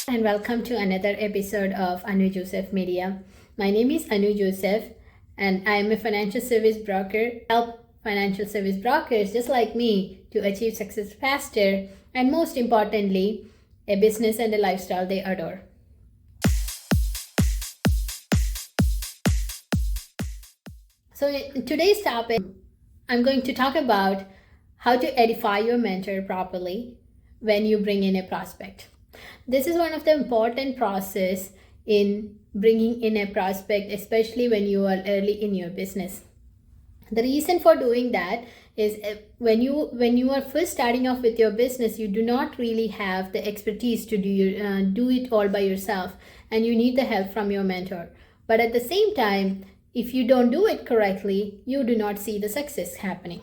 And welcome to another episode of Anu Joseph Media. My name is Anu Joseph and I am a financial service broker. Help financial service brokers just like me to achieve success faster and most importantly, a business and a lifestyle they adore. So in today's topic, I'm going to talk about how to edify your mentor properly when you bring in a prospect. This is one of the important process in bringing in a prospect, especially when you are early in your business. The reason for doing that is when you are first starting off with your business, you do not really have the expertise to do it all by yourself, and you need the help from your mentor. But at the same time, if you don't do it correctly, you do not see the success happening.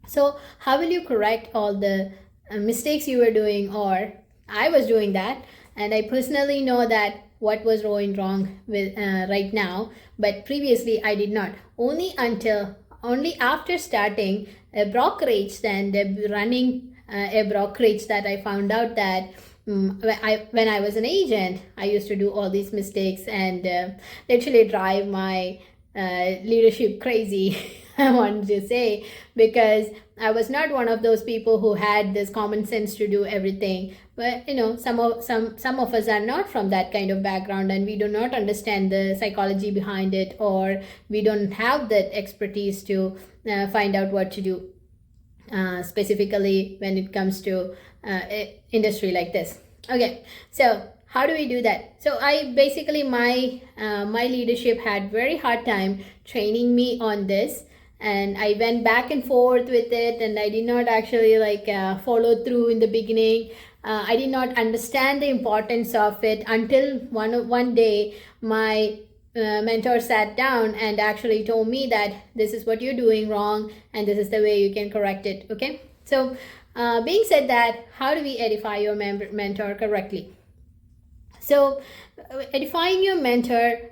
So how will you correct all the mistakes you were doing, or I was doing that, and I personally know that what was going wrong with right now, but previously I did not. Only after starting a brokerage and running a brokerage that I found out that when I was an agent, I used to do all these mistakes and literally drive my leadership crazy. I wanted to say, because I was not one of those people who had this common sense to do everything. But some of us are not from that kind of background, and we do not understand the psychology behind it, or we don't have that expertise to find out what to do, specifically when it comes to industry like this. Okay, so how do we do that? So I basically my leadership had very hard time training me on this, and I went back and forth with it, and I did not actually follow through in the beginning. I did not understand the importance of it until one day my mentor sat down and actually told me that this is what you're doing wrong and this is the way you can correct it. Okay, so being said that, how do we edify your mentor correctly? So edifying your mentor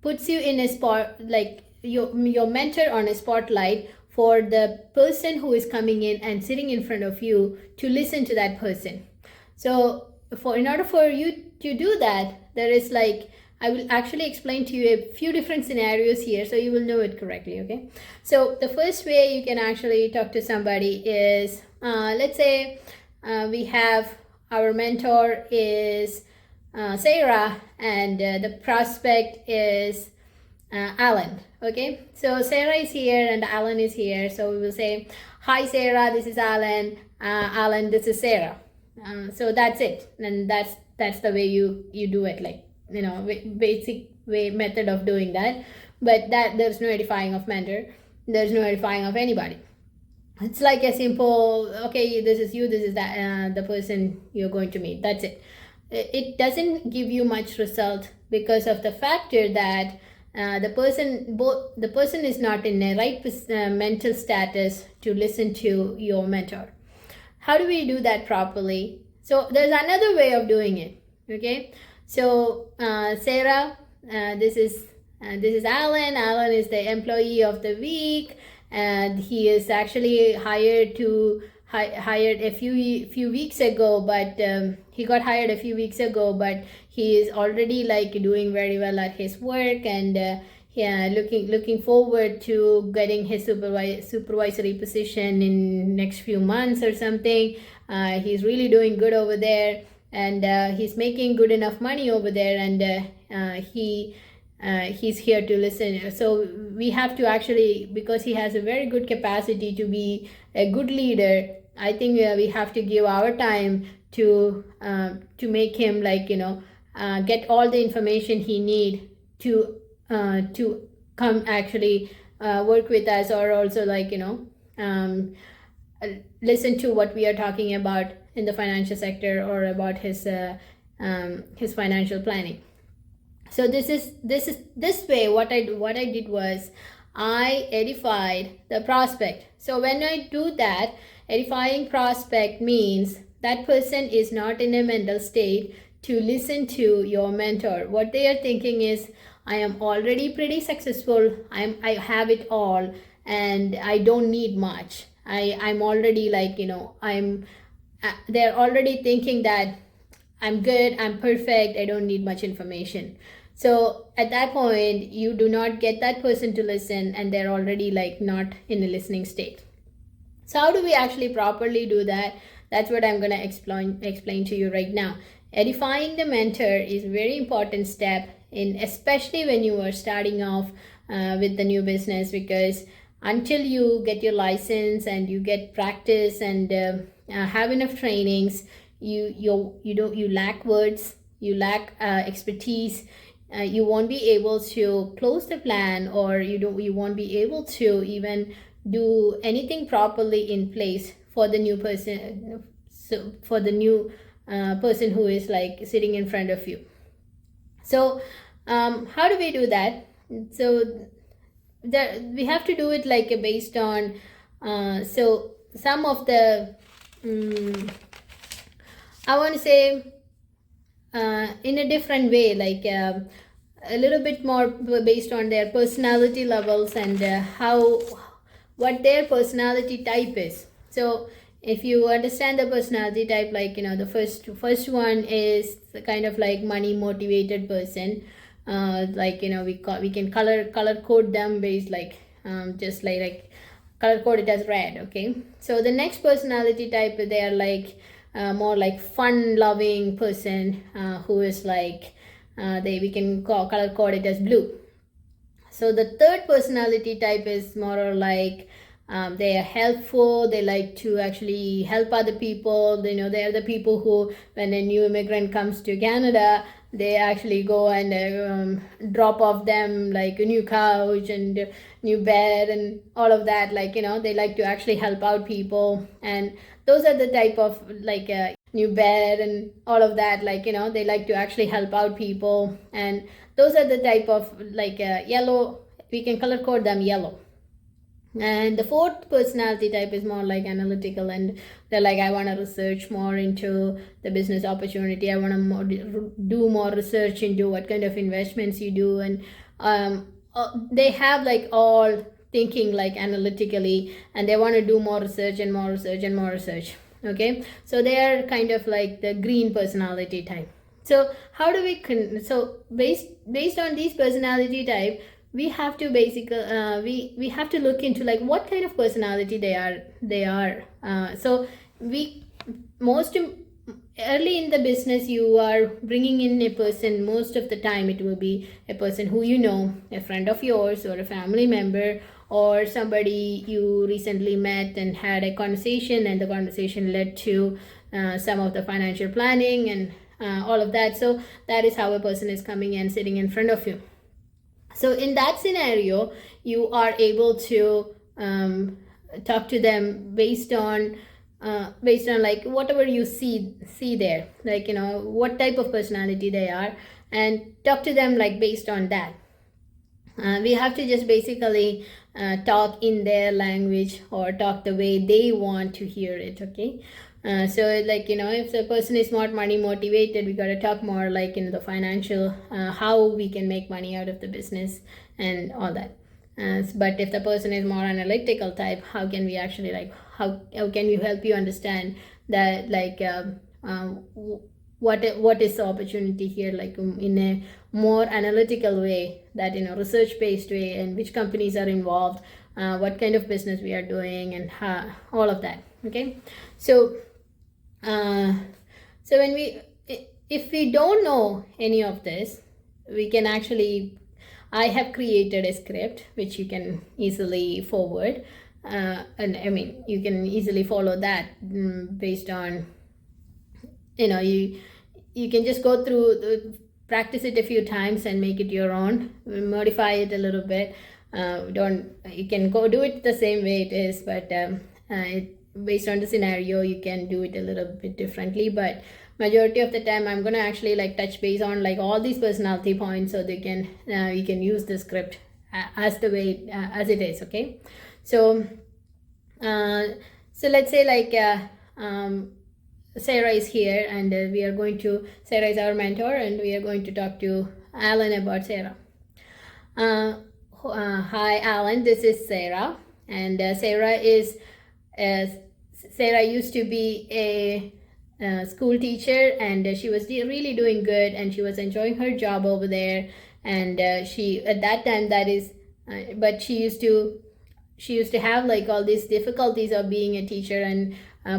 puts you in a spot, like your mentor on a spotlight for the person who is coming in and sitting in front of you to listen to that person. So in order for you to do that, there is I will actually explain to you a few different scenarios here so you will know it correctly. Okay, so the first way you can actually talk to somebody is let's say we have our mentor is Sarah and the prospect is Alan. Okay, so Sarah is here and Alan is here, so we will say, hi Sarah, this is Alan. Alan, this is Sarah. So that's it, and that's the way you do it, basic way method of doing that. But that there's no edifying of mentor, there's no edifying of anybody. It's like a simple, okay, this is you, this is that the person you're going to meet, that's it. It doesn't give you much result because of the factor that the person is not in a right mental status to listen to your mentor. How do we do that properly? So there's another way of doing it. Okay, so Sarah, this is Alan. Alan is the employee of the week, and he is actually hired a few weeks ago, but he got hired a few weeks ago, but he is already doing very well at his work, and looking forward to getting his supervisory position in next few months or something. He's really doing good over there, and he's making good enough money over there, and he's here to listen. So we have to actually, because he has a very good capacity to be a good leader, I think we have to give our time to make him get all the information he need to come actually work with us, or also listen to what we are talking about in the financial sector, or about his financial planning. So this way what I did was I edified the prospect. So when I do that, edifying prospect means that person is not in a mental state to listen to your mentor. What they are thinking is, I am already pretty successful, I have it all, and I don't need much. I'm already they're already thinking that I'm good, I'm perfect, I don't need much information. So at that point, you do not get that person to listen, and they're already like not in a listening state. So how do we actually properly do that? That's what I'm going to explain to you right now. Edifying the mentor is a very important step in, especially when you are starting off with the new business, because until you get your license and you get practice and have enough trainings, you lack words, you lack expertise. You won't be able to close the plan, or you won't be able to even do anything properly in place for the new person. So for the new person who is like sitting in front of you. So how do we do that? So we have to do it like based on so some of the I want to say in a different way, like a little bit more based on their personality levels and what their personality type is. So if you understand the personality type, like the first one is the kind of like money motivated person. Like we can color code them based like just like color code it as red. Okay, so the next personality type, they are like more like fun loving person who is like we can color code it as blue. So the third personality type is more or like they are helpful, they like to actually help other people. They are the people who, when a new immigrant comes to Canada, they actually go and drop off them like a new couch and new bed and all of that. Like they like to actually help out people, and those are the type of like new bed and all of that. Like they like to actually help out people, and those are the type of like yellow. We can color code them yellow. And the fourth personality type is more like analytical, and they're like, I want to research more into the business opportunity. I want to do more research into what kind of investments you do. And they have like all thinking like analytically, and they want to do more research and more research and more research. Okay, so they are kind of like the green personality type. So how do we so based on these personality type, we have to basically we have to look into like what kind of personality they are. So we most early in the business, you are bringing in a person. Most of the time it will be a person who a friend of yours or a family member, or somebody you recently met and had a conversation, and the conversation led to some of the financial planning and all of that. So that is how a person is coming and sitting in front of you. So in that scenario, you are able to talk to them based on like whatever you see there, like what type of personality they are, and talk to them like based on that. We have to just basically talk in their language, or talk the way they want to hear it. Okay, so like if the person is not money motivated, we got to talk more like the financial, how we can make money out of the business and all that. But if the person is more analytical type, how can we actually like how can we help you understand that like what is the opportunity here, like in a more analytical way, that research based way, and which companies are involved, what kind of business we are doing, and all of that. Okay, so so if we don't know any of this, we can actually, I have created a script which you can easily forward, and I mean you can easily follow that based on you can just go through practice it a few times and make it your own, modify it a little bit. You can go do it the same way it is, but based on the scenario you can do it a little bit differently. But majority of the time I'm gonna actually like touch base on like all these personality points, so they can you can use the script as the way as it is. Okay, so so let's say like Sarah is here, and Sarah is our mentor, and we are going to talk to Alan about Sarah. Hi Alan, this is Sarah, and Sarah used to be school teacher, and she was really doing good, and she was enjoying her job over there. And she at that time, that is but she used to have like all these difficulties of being a teacher, and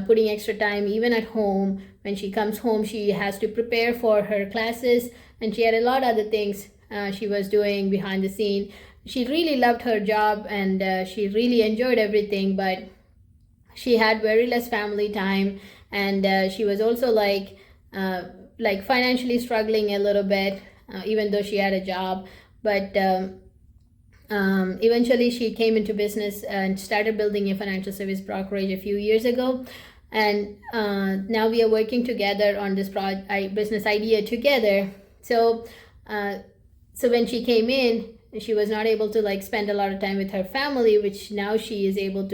putting extra time even at home. When she comes home, she has to prepare for her classes, and she had a lot of other things she was doing behind the scene. She really loved her job, and she really enjoyed everything, but she had very less family time. And she was also like financially struggling a little bit, even though she had a job. But eventually she came into business and started building a financial service brokerage a few years ago. And now we are working together on this business idea together. So when she came in, she was not able to like spend a lot of time with her family, which now she was able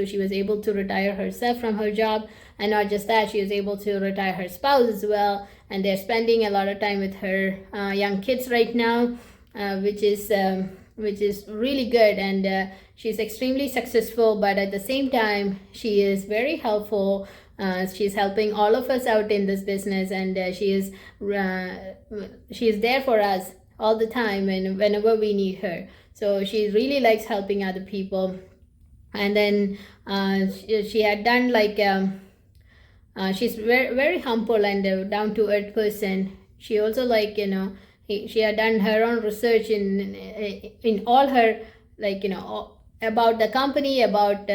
to retire herself from her job. And not just that, she was able to retire her spouse as well, and they're spending a lot of time with her young kids right now, which is really good. And she's extremely successful, but at the same time she is very helpful. She's helping all of us out in this business, and she is there for us all the time and whenever we need her. So she really likes helping other people. And then she had done like she's very, very humble and down to earth person. She also she had done her own research in all her about the company, about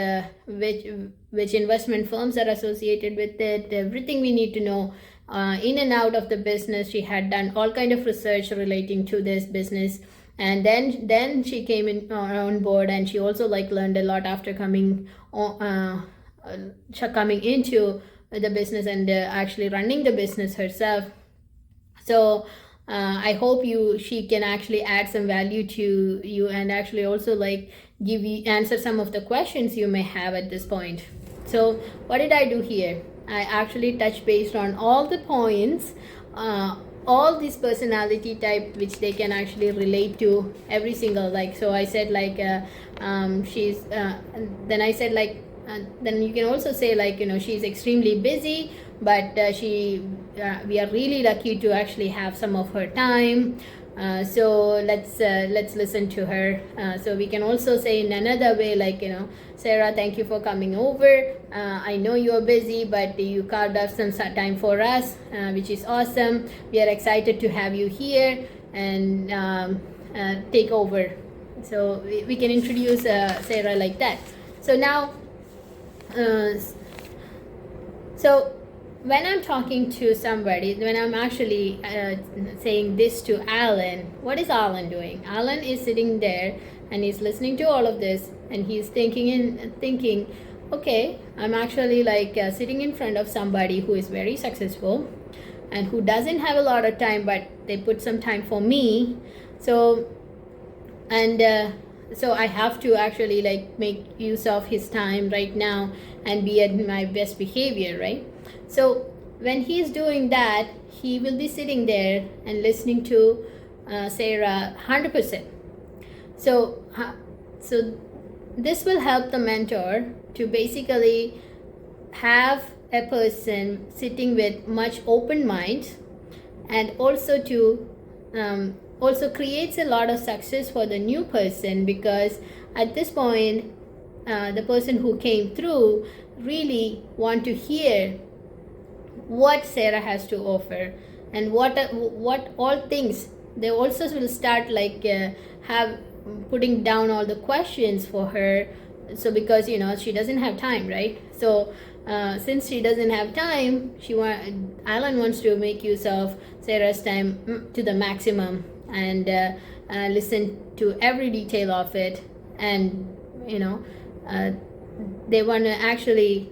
which investment firms are associated with it, everything we need to know in and out of the business. She had done all kind of research relating to this business. And then she came on board, and she also learned a lot after coming into the business and actually running the business herself. So I hope she can actually add some value to you, and actually also give you answer some of the questions you may have at this point. So what did I do here? I actually touched based on all the points, all these personality type which they can actually relate to every single So I said she's then I said then you can also say she's extremely busy, but we are really lucky to actually have some of her time. So let's listen to her. So we can also say in another way Sarah, thank you for coming over. I know you are busy, but you carved out some time for us, which is awesome. We are excited to have you here and take over. So we can introduce Sarah like that. So now so when I'm talking to somebody, when I'm actually saying this to Alan, what is Alan doing? Alan is sitting there and he's listening to all of this, and he's thinking, okay, I'm actually sitting in front of somebody who is very successful and who doesn't have a lot of time, but they put some time for me. So I have to actually make use of his time right now and be at my best behavior, right? So when he's doing that, he will be sitting there and listening to Sarah 100%. So this will help the mentor to basically have a person sitting with much open mind, and also to also creates a lot of success for the new person, because at this point the person who came through really want to hear what Sarah has to offer, and what all things. They also will start have putting down all the questions for her. So because she doesn't have time, right? So since she doesn't have time, Alan wants to make use of Sarah's time to the maximum, and listen to every detail of it. And they want to actually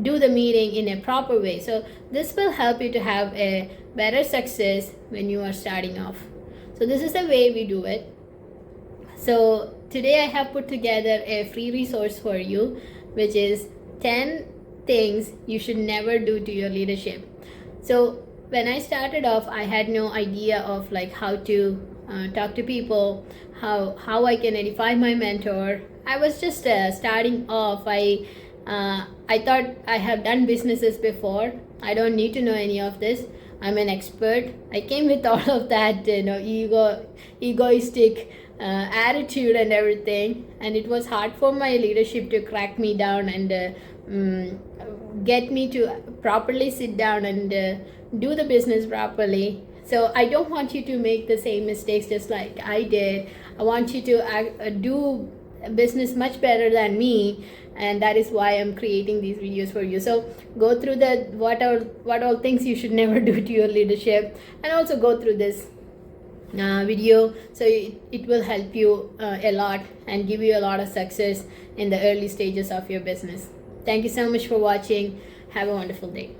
do the meeting in a proper way. So this will help you to have a better success when you are starting off. So this is the way we do it. So today I have put together a free resource for you, which is 10 things you should never do to your leadership. So when I started off, I had no idea of how to talk to people, how I can edify my mentor. I was just starting off. I thought I have done businesses before. I don't need to know any of this. I'm an expert. I came with all of that, egoistic attitude and everything, and it was hard for my leadership to crack me down and get me to properly sit down and do the business properly. So I don't want you to make the same mistakes just like I did. I want you to do business much better than me, and that is why I'm creating these videos for you. So go through the what all things you should never do to your leadership, and also go through this video, so it will help you a lot and give you a lot of success in the early stages of your business. Thank you so much for watching. Have a wonderful day.